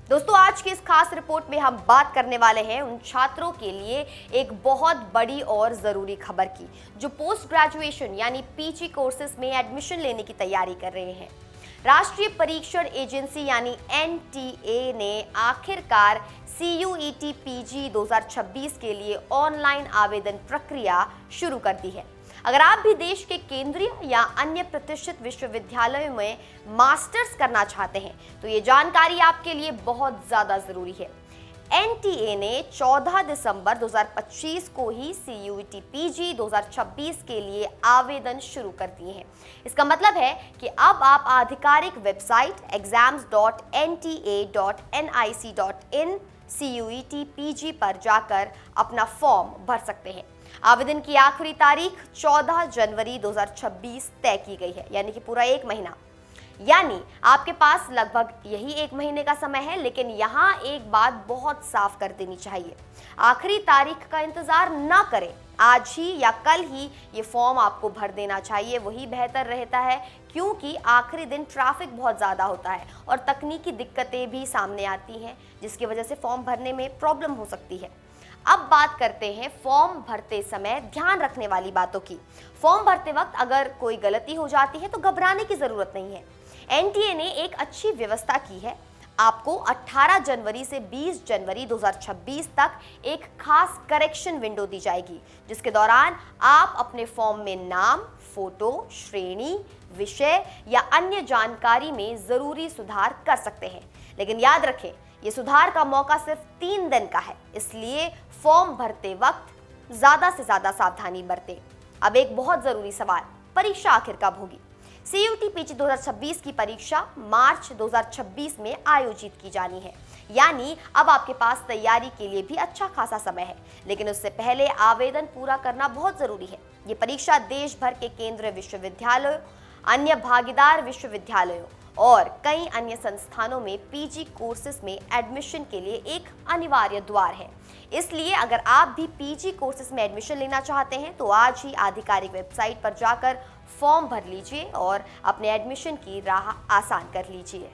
दोस्तों, आज की इस खास रिपोर्ट में हम बात करने वाले हैं उन छात्रों के लिए एक बहुत बड़ी और ज़रूरी खबर की, जो पोस्ट ग्रेजुएशन यानी पीजी कोर्सेज में एडमिशन लेने की तैयारी कर रहे हैं। राष्ट्रीय परीक्षण एजेंसी यानी एनटीए ने आखिरकार CUET पीजी 2026 के लिए ऑनलाइन आवेदन प्रक्रिया शुरू कर दी है। अगर आप भी देश के केंद्रीय या अन्य प्रतिष्ठित विश्वविद्यालयों में मास्टर्स करना चाहते हैं तो ये जानकारी आपके लिए बहुत ज़्यादा ज़रूरी है। एनटीए ने 14 दिसंबर 2025 को ही CUET पीजी 2026 के लिए आवेदन शुरू कर दिए हैं। इसका मतलब है कि अब आप आधिकारिक वेबसाइट exams.nta.nic.in CUET पीजी पर जाकर अपना फॉर्म भर सकते हैं। आवेदन की आखिरी तारीख 14 जनवरी 2026 तय की गई है, यानी कि पूरा एक महीना। यानी आपके पास लगभग यही एक महीने का समय है। लेकिन यहाँ एक बात बहुत साफ कर देनी चाहिए, आखिरी तारीख का इंतजार ना करें। आज ही या कल ही ये फॉर्म आपको भर देना चाहिए, वही बेहतर रहता है, क्योंकि आखिरी दिन ट्रैफिक बहुत ज़्यादा होता है और तकनीकी दिक्कतें भी सामने आती हैं, जिसकी वजह से फॉर्म भरने में प्रॉब्लम हो सकती है। अब बात करते हैं फॉर्म भरते समय ध्यान रखने वाली बातों की। फॉर्म भरते वक्त अगर कोई गलती हो जाती है तो घबराने की जरूरत नहीं है। एनटीए ने एक अच्छी व्यवस्था की है। आपको 18 जनवरी से 20 जनवरी 2026 तक एक खास करेक्शन विंडो दी जाएगी, जिसके दौरान आप अपने फॉर्म में नाम, फोटो, श्रेणी, विषय या अन्य जानकारी में जरूरी सुधार कर सकते हैं। लेकिन याद रखें, ये सुधार का मौका सिर्फ 3 दिन का है, इसलिए फॉर्म भरते वक्त ज्यादा से ज्यादा सावधानी बरतें। अब एक बहुत जरूरी सवाल, परीक्षा आखिर कब होगी? CUET पीजी 2026 की परीक्षा मार्च 2026 में आयोजित की जानी है, यानी अब आपके पास तैयारी के लिए भी अच्छा खासा समय है। लेकिन उससे पहले आवेदन पूरा करना बहुत जरूरी है। ये परीक्षा देश भर के केंद्रीय विश्वविद्यालयों, अन्य भागीदार विश्वविद्यालयों और कई अन्य संस्थानों में पीजी कोर्सेज में एडमिशन के लिए एक अनिवार्य द्वार है। इसलिए अगर आप भी पीजी कोर्सेज में एडमिशन लेना चाहते हैं तो आज ही आधिकारिक वेबसाइट पर जाकर फॉर्म भर लीजिए और अपने एडमिशन की राह आसान कर लीजिए।